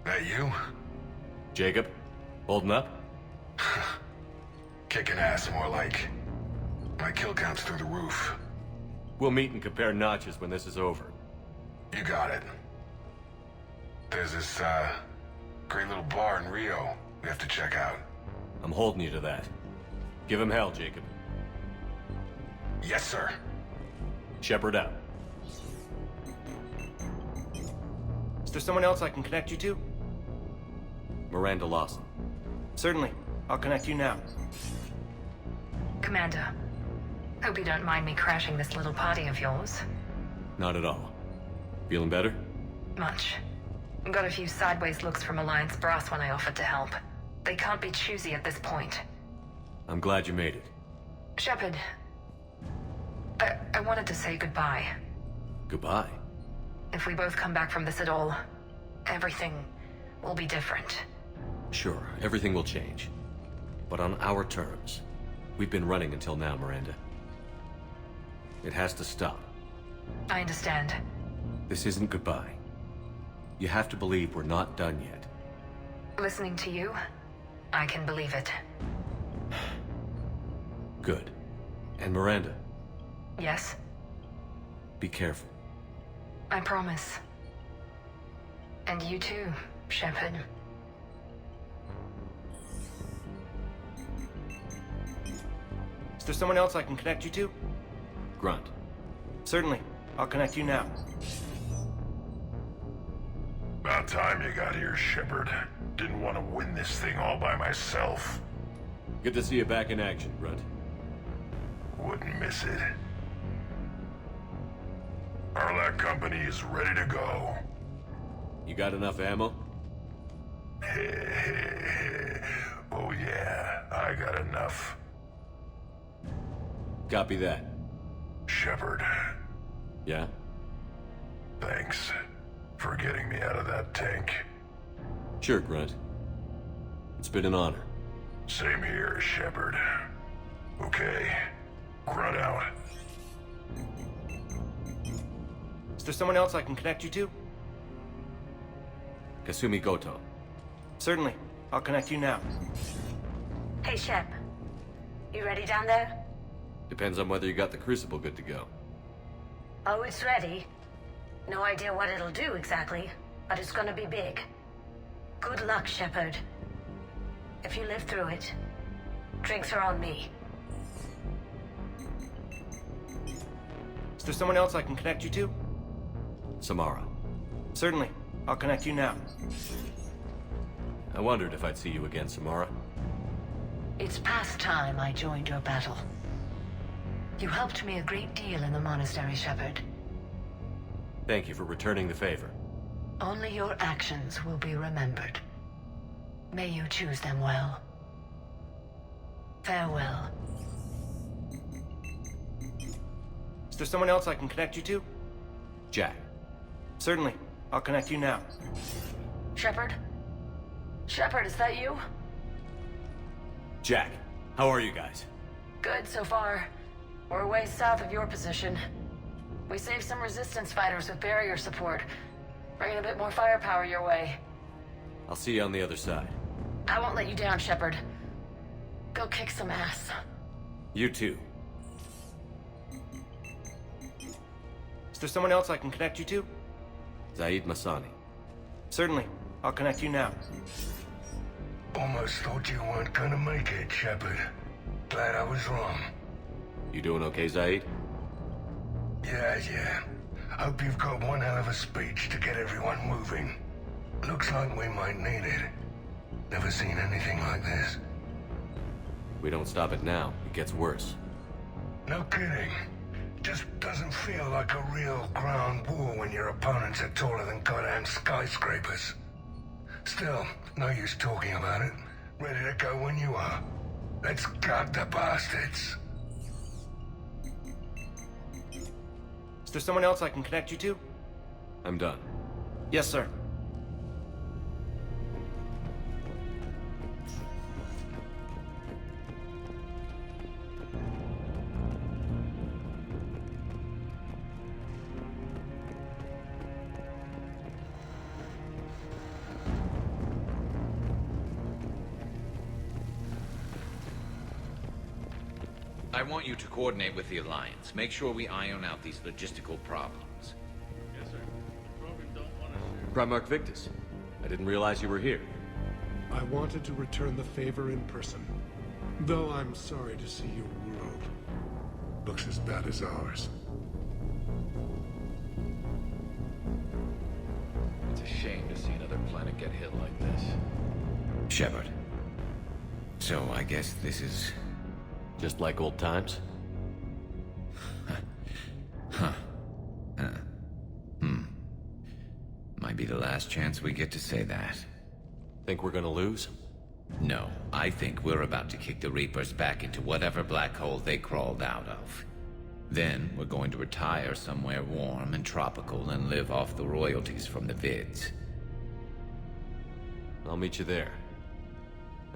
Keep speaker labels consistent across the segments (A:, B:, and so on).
A: That you?
B: Jacob? Holding up?
A: Kicking ass, more like. My kill count's through the roof.
B: We'll meet and compare notches when this is over.
A: You got it. There's this, great little bar in Rio we have to check out.
B: I'm holding you to that. Give him hell, Jacob.
A: Yes, sir.
B: Shepard out.
C: Is there someone else I can connect you to?
B: Miranda Lawson.
C: Certainly. I'll connect you now.
D: Commander, hope you don't mind me crashing this little party of yours.
B: Not at all. Feeling better?
D: Much. Got a few sideways looks from Alliance brass when I offered to help. They can't be choosy at this point.
B: I'm glad you made it.
D: Shepard, I wanted to say goodbye.
B: Goodbye.
D: If we both come back from this at all, everything will be different.
B: Sure, everything will change. But on our terms. We've been running until now, Miranda. It has to stop.
D: I understand.
B: This isn't goodbye. You have to believe we're not done yet.
D: Listening to you, I can believe it.
B: Good. And Miranda,
D: Yes,
B: be careful.
D: I promise. And you too, Shepard.
C: Is there someone else I can connect you to?
B: Grunt.
C: Certainly. I'll connect you now.
A: About time you got here, Shepard. Didn't want to win this thing all by myself.
B: Good to see you back in action, Grunt.
A: Wouldn't miss it. Arlac Company is ready to go.
B: You got enough ammo?
A: Oh yeah, I got enough.
B: Copy that.
A: Shepard,
B: Yeah?
A: thanks for getting me out of that tank.
B: Sure, Grunt. It's been an honor.
A: Same here, Shepard. Okay, Grunt out.
C: Is there someone else I can connect you to?
B: Kasumi Goto.
C: Certainly. I'll connect you now.
E: Hey, Shep. You ready down there?
B: Depends on whether you got the Crucible good to go.
E: Oh, it's ready. No idea what it'll do exactly, but it's gonna be big. Good luck, Shepard. If you live through it, drinks are on me.
C: Is there someone else I can connect you to?
B: Samara.
C: Certainly. I'll connect you now.
B: I wondered if I'd see you again, Samara.
D: It's past time I joined your battle. You helped me a great deal in the monastery, Shepard.
B: Thank you for returning the favor.
D: Only your actions will be remembered. May you choose them well. Farewell.
C: Is there someone else I can connect you to?
B: Jack.
C: Certainly. I'll connect you now.
E: Shepard? Shepard, is that you?
B: Jack, how are you guys?
E: Good so far. We're way south of your position. We saved some resistance fighters with barrier support. Bringing a bit more firepower your way.
B: I'll see you on the other side.
E: I won't let you down, Shepard. Go kick some ass.
B: You too.
C: Is there someone else I can connect you to?
B: Zaid Masani.
C: Certainly. I'll connect you now.
A: Almost thought you weren't gonna make it, Shepard. Glad I was wrong.
B: You doing okay, Zaid?
A: Yeah. Hope you've got one hell of a speech to get everyone moving. Looks like we might need it. Never seen anything like this.
B: We don't stop it now, it gets worse.
A: No kidding. Just doesn't feel like a real ground war when your opponents are taller than goddamn skyscrapers. Still, no use talking about it. Ready to go when you are. Let's gut the bastards.
C: Is there someone else I can connect you to?
B: I'm done.
C: Yes, sir.
F: I want you to coordinate with the Alliance. Make sure we iron out these logistical problems.
G: Yes, sir. The program don't want us
B: Primarch Victus, I didn't realize you were here.
H: I wanted to return the favor in person. Though I'm sorry to see your world looks as bad as ours.
F: It's a shame to see another planet get hit like this.
I: Shepard. So I guess this is...
B: Just like old times?
I: Might be the last chance we get to say that.
B: Think we're gonna lose?
I: No, I think we're about to kick the Reapers back into whatever black hole they crawled out of. Then we're going to retire somewhere warm and tropical and live off the royalties from the vids.
B: I'll meet you there.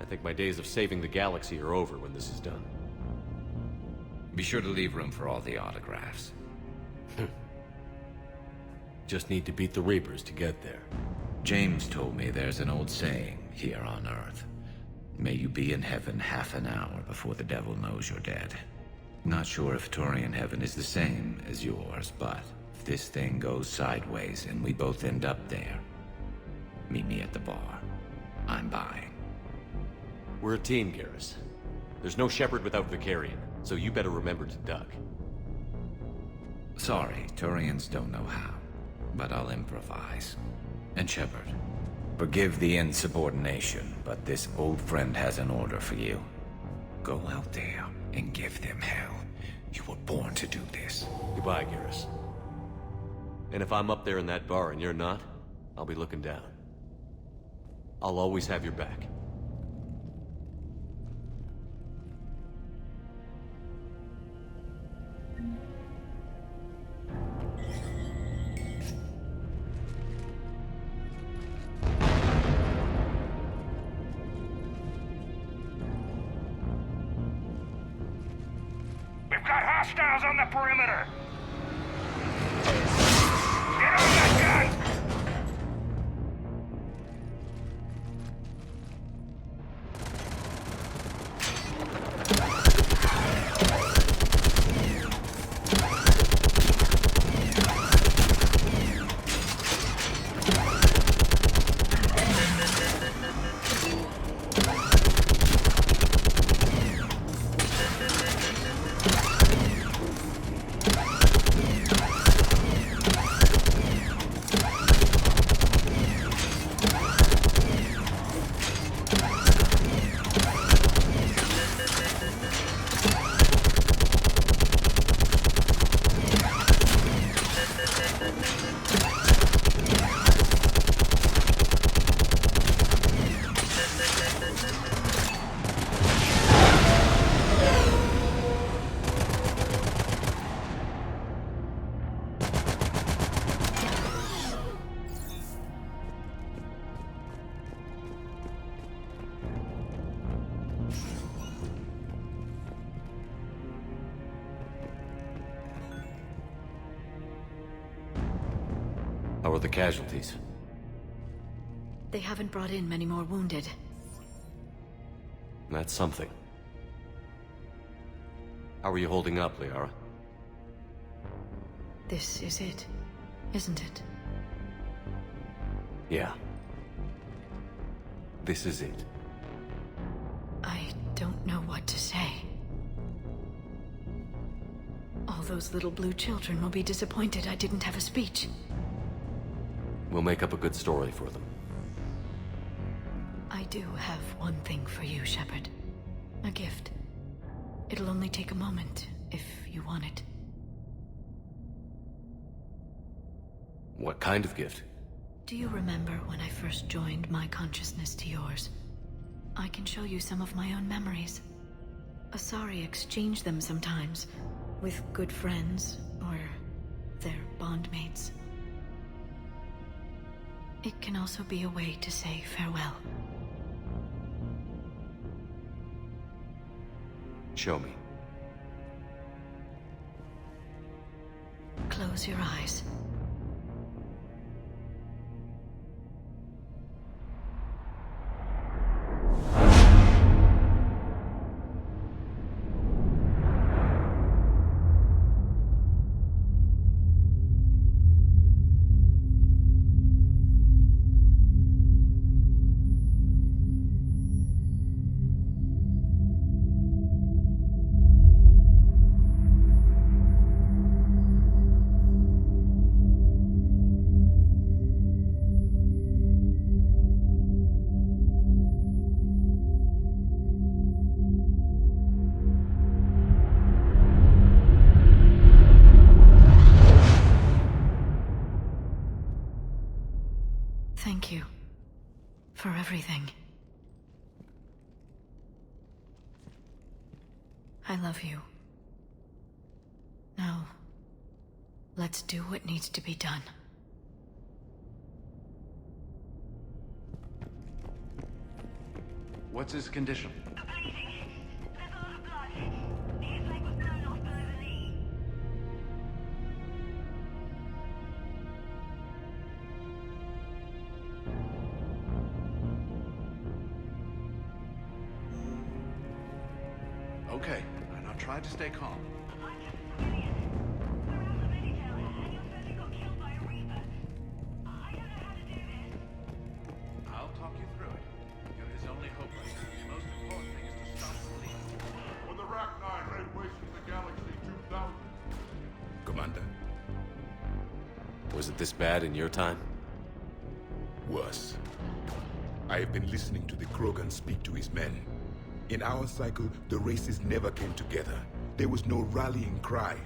B: I think my days of saving the galaxy are over when this is done.
I: Be sure to leave room for all the autographs.
B: Just need to beat the Reapers to get there.
I: James told me there's an old saying here on Earth. May you be in heaven half an hour before the devil knows you're dead. Not sure if Turian heaven is the same as yours, but if this thing goes sideways and we both end up there, meet me at the bar. I'm buying.
B: We're a team, Garrus. There's no Shepard without Vicarion, so you better remember to duck.
I: Sorry, Turians don't know how, but I'll improvise. And Shepard, forgive the insubordination, but this old friend has an order for you. Go out there and give them hell. You were born to do this.
B: Goodbye, Garrus. And if I'm up there in that bar and you're not, I'll be looking down. I'll always have your back.
A: We've got hostiles on the perimeter! Get on that gun!
B: How are the casualties?
J: They haven't brought in many more wounded.
B: That's something. How are you holding up, Liara?
J: This is it, isn't it?
B: Yeah. This is it.
J: I don't know what to say. All those little blue children will be disappointed I didn't have a speech.
B: We'll make up a good story for them.
J: I do have one thing for you, Shepard. A gift. It'll only take a moment, if you want it.
B: What kind of gift?
J: Do you remember when I first joined my consciousness to yours? I can show you some of my own memories. Asari exchange them sometimes, with good friends, or their bondmates. It can also be a way to say farewell.
B: Show me.
J: Close your eyes. Thank you for everything. I love you. Now, let's do what needs to be done.
K: What's his condition? Okay, and I'll try to stay calm. I'll talk you through it. You're his only hope right now. The most important thing is to stop the leak.
L: When the Rachni raid wastes the galaxy 2000.
M: Commander?
B: Was it this bad in your time?
M: Worse. I have been listening to the Krogan speak to his men. In our cycle, the races never came together. There was no rallying cry.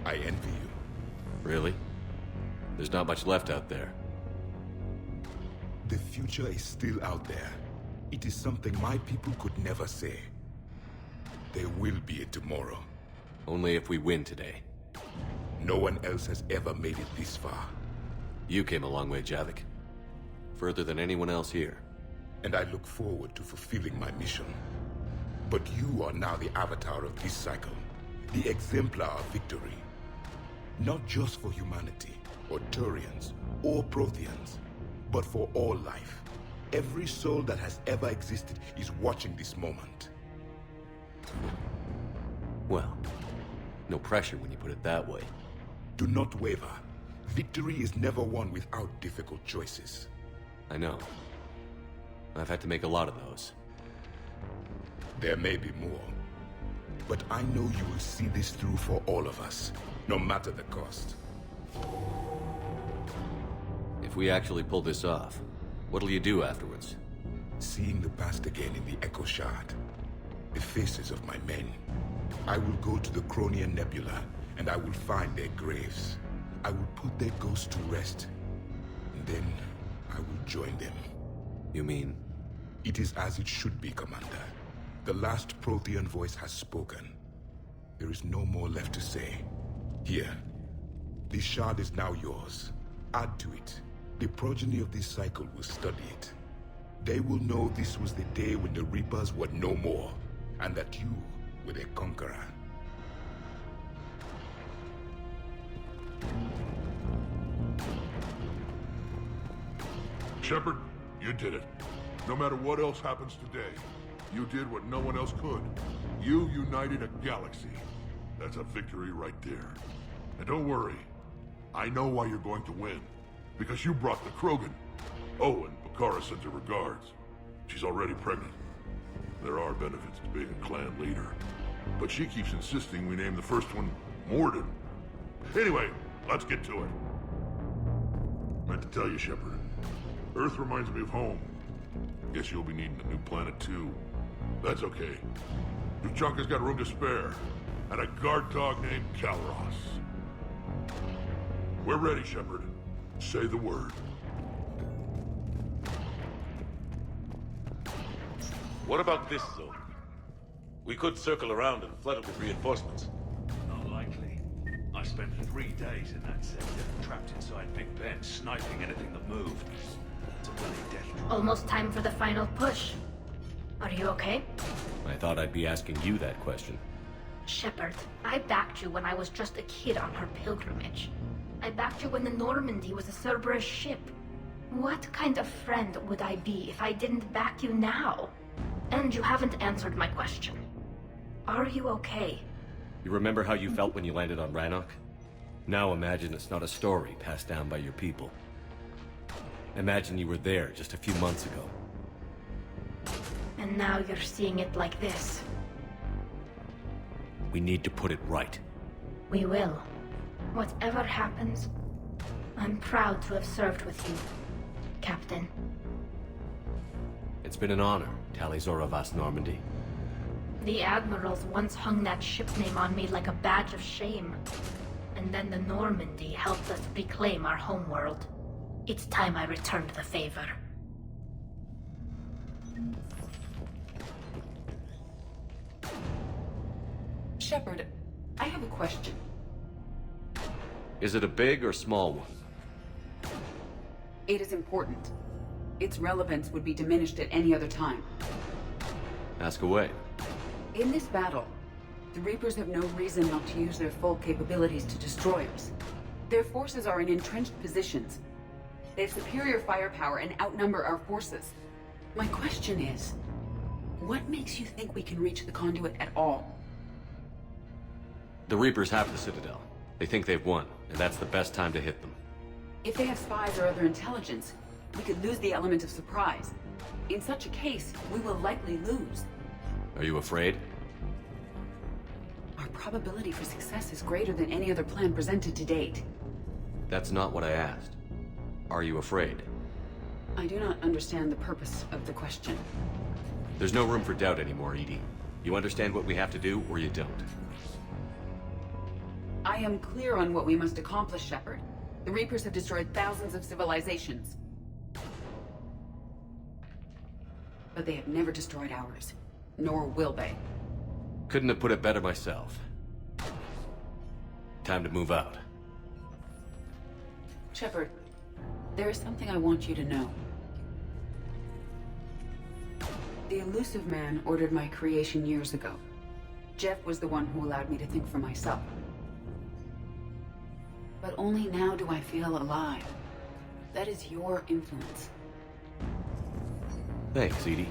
M: I envy you.
B: Really? There's not much left out there.
M: The future is still out there. It is something my people could never say. There will be a tomorrow.
B: Only if we win today.
M: No one else has ever made it this far.
B: You came a long way, Javik. Further than anyone else here.
M: And I look forward to fulfilling my mission. But you are now the avatar of this cycle. The exemplar of victory. Not just for humanity, or Turians, or Protheans, but for all life. Every soul that has ever existed is watching this moment.
B: Well, no pressure when you put it that way.
M: Do not waver. Victory is never won without difficult choices.
B: I know. I've had to make a lot of those.
M: There may be more. But I know you will see this through for all of us, no matter the cost.
B: If we actually pull this off, what'll you do afterwards?
M: Seeing the past again in the Echo Shard. The faces of my men. I will go to the Cronian Nebula, and I will find their graves. I will put their ghosts to rest. And then I will join them.
B: You mean?
M: It is as it should be, Commander. The last Prothean voice has spoken. There is no more left to say. Here. This shard is now yours. Add to it. The progeny of this cycle will study it. They will know this was the day when the Reapers were no more, and that you were their conqueror.
L: Shepard, you did it. No matter what else happens today, you did what no one else could. You united a galaxy. That's a victory right there. And don't worry, I know why you're going to win. Because you brought the Krogan. Oh, and Bakara sends her regards. She's already pregnant. There are benefits to being a clan leader. But she keeps insisting we name the first one Mordin. Anyway, let's get to it. Meant to tell you, Shepard. Earth reminds me of home. Guess you'll be needing a new planet too. That's okay. Tuchanka's got room to spare. And a guard dog named Kalros. We're ready, Shepard. Say the word.
N: What about this zone? We could circle around and flood it with reinforcements.
K: Not likely. I spent 3 days in that sector, trapped inside Big Ben, sniping anything that moved. It's a bloody death trap.
O: Almost time for the final push. Are you okay?
B: I thought I'd be asking you that question.
O: Shepard, I backed you when I was just a kid on her pilgrimage. I backed you when the Normandy was a Cerberus ship. What kind of friend would I be if I didn't back you now? And you haven't answered my question. Are you okay?
B: You remember how you felt when you landed on Rannoch? Now imagine it's not a story passed down by your people. Imagine you were there just a few months ago.
O: And now you're seeing it like this.
B: We need to put it right.
O: We will. Whatever happens, I'm proud to have served with you, Captain.
B: It's been an honor, Tali'Zorah Vast Normandy.
O: The Admirals once hung that ship name on me like a badge of shame. And then the Normandy helped us reclaim our homeworld. It's time I returned the favor.
P: Shepard, I have a question.
B: Is it a big or small one?
P: It is important. Its relevance would be diminished at any other time.
B: Ask away.
P: In this battle, the Reapers have no reason not to use their full capabilities to destroy us. Their forces are in entrenched positions. They have superior firepower and outnumber our forces. My question is, what makes you think we can reach the conduit at all?
B: The Reapers have the Citadel. They think they've won, and that's the best time to hit them.
P: If they have spies or other intelligence, we could lose the element of surprise. In such a case, we will likely lose.
B: Are you afraid?
P: Our probability for success is greater than any other plan presented to date.
B: That's not what I asked. Are you afraid?
P: I do not understand the purpose of the question.
B: There's no room for doubt anymore, EDI. You understand what we have to do, or you don't.
P: I am clear on what we must accomplish, Shepard. The Reapers have destroyed thousands of civilizations. But they have never destroyed ours. Nor will they.
B: Couldn't have put it better myself. Time to move out.
P: Shepard, there is something I want you to know. The Illusive Man ordered my creation years ago. Jeff was the one who allowed me to think for myself. But only now do I feel alive. That is your influence.
B: Thanks, EDI.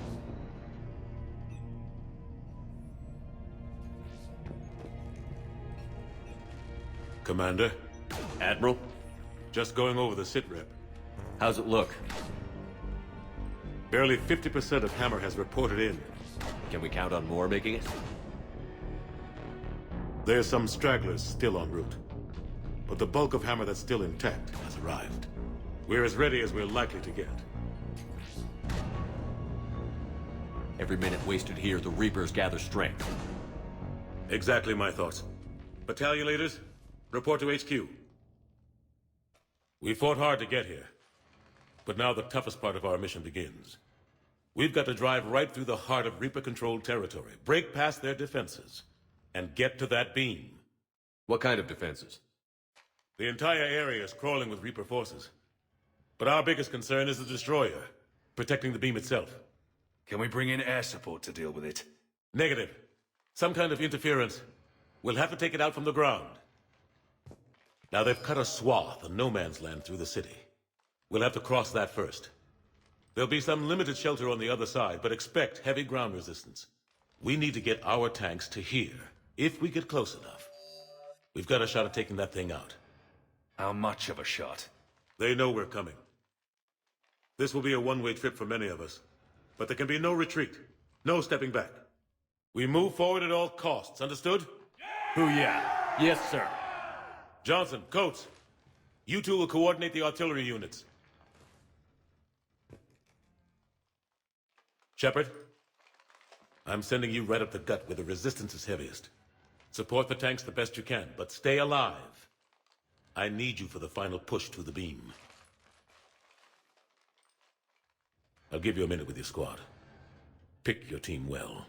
N: Commander?
B: Admiral?
N: Just going over the sitrep.
B: How's it look?
N: Barely 50% of Hammer has reported in.
B: Can we count on more making it?
N: There's some stragglers still en route. But the bulk of Hammer that's still intact has arrived. We're as ready as we're likely to get.
B: Every minute wasted here, the Reapers gather strength.
N: Exactly my thoughts. Battalion leaders, report to HQ. We fought hard to get here. But now the toughest part of our mission begins. We've got to drive right through the heart of Reaper-controlled territory, break past their defenses, and get to that beam.
B: What kind of defenses?
N: The entire area is crawling with Reaper forces. But our biggest concern is the destroyer, protecting the beam itself.
K: Can we bring in air support to deal with it?
N: Negative. Some kind of interference. We'll have to take it out from the ground. Now they've cut a swath of no man's land through the city. We'll have to cross that first. There'll be some limited shelter on the other side, but expect heavy ground resistance. We need to get our tanks to here, if we get close enough. We've got a shot at taking that thing out.
K: How much of a shot?
N: They know we're coming. This will be a one-way trip for many of us. But there can be no retreat. No stepping back. We move forward at all costs, understood?
K: Booyah! Yes, sir.
N: Johnson, Coates, you two will coordinate the artillery units. Shepard, I'm sending you right up the gut where the resistance is heaviest. Support the tanks the best you can, but stay alive. I need you for the final push to the beam. I'll give you a minute with your squad. Pick your team well.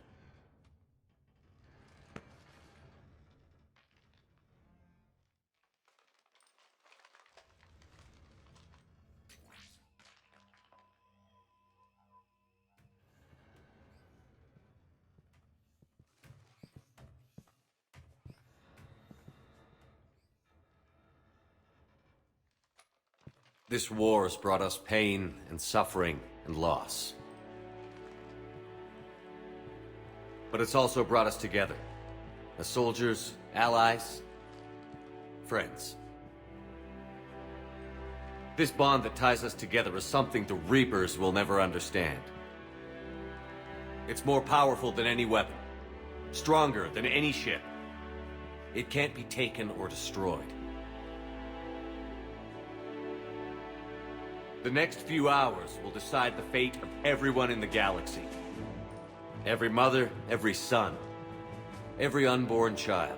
Q: This war has brought us pain and suffering and loss. But it's also brought us together. As soldiers, allies, friends. This bond that ties us together is something the Reapers will never understand. It's more powerful than any weapon. Stronger than any ship. It can't be taken or destroyed. The next few hours will decide the fate of everyone in the galaxy. Every mother, every son, every unborn child.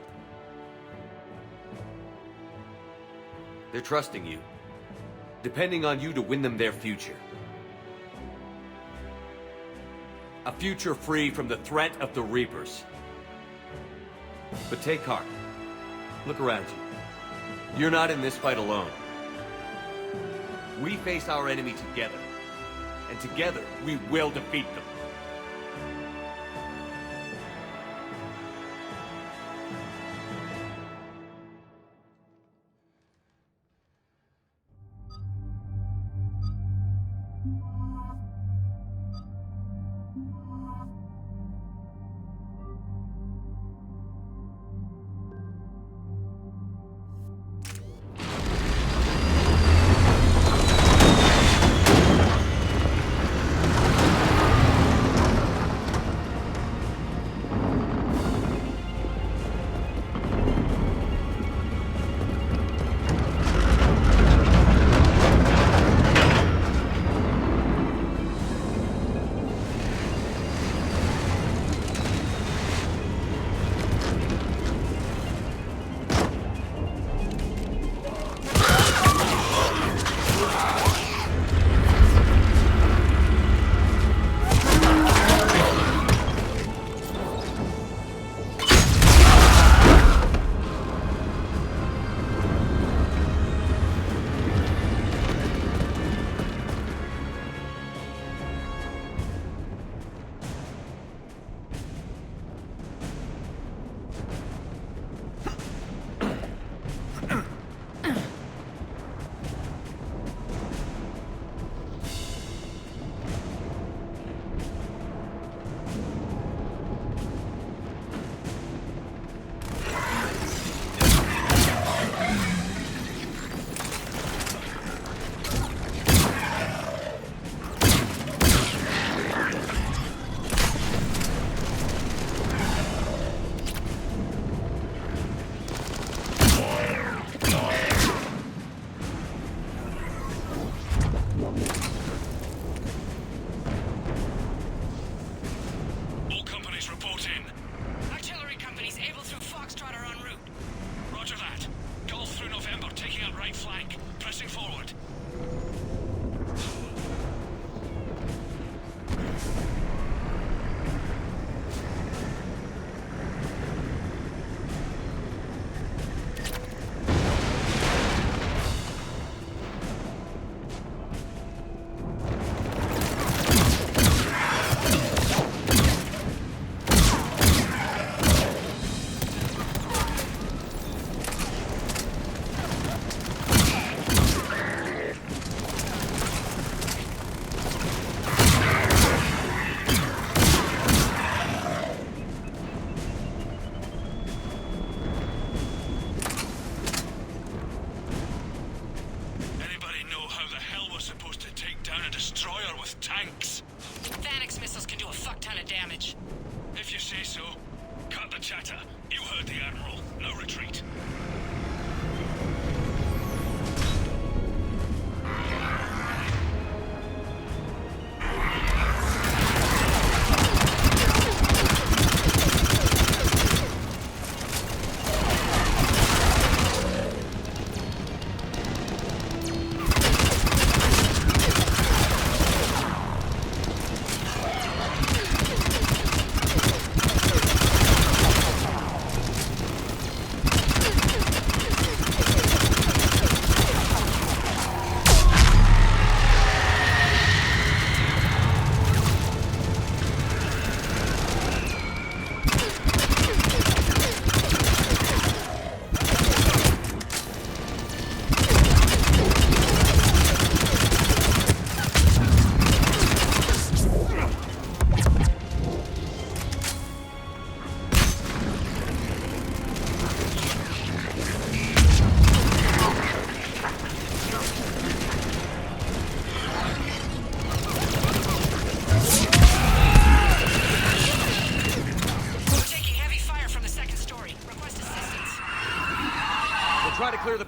Q: They're trusting you, depending on you to win them their future. A future free from the threat of the Reapers. But take heart. Look around you. You're not in this fight alone. We face our enemy together, and together we will defeat them.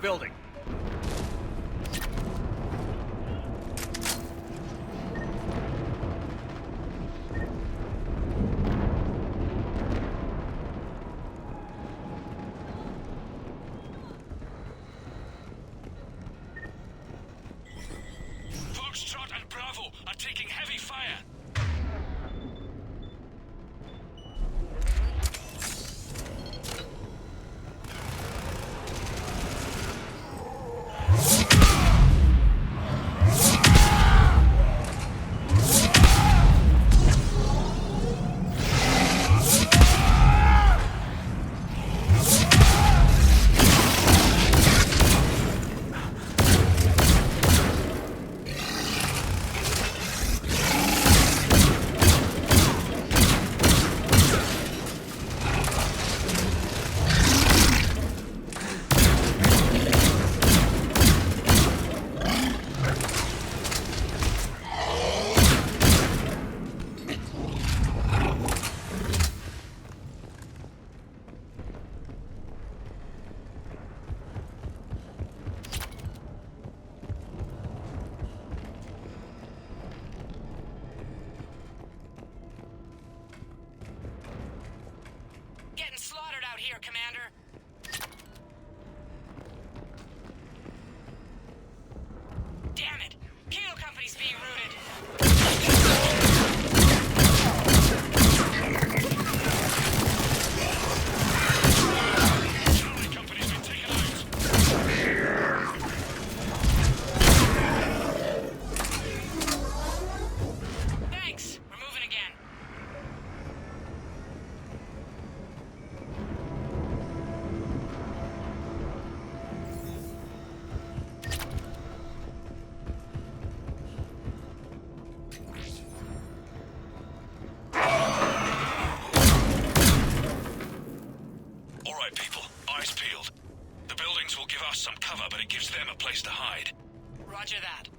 Q: building.
K: Foxtrot and Bravo are taking heavy fire.
R: Getting slaughtered out here, Commander. Damn it! Kilo Company's being routed. Thanks. We're moving again.
K: All right, people. Eyes peeled. The buildings will give us some cover, but it gives them a place to hide.
R: Roger that.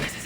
R: This is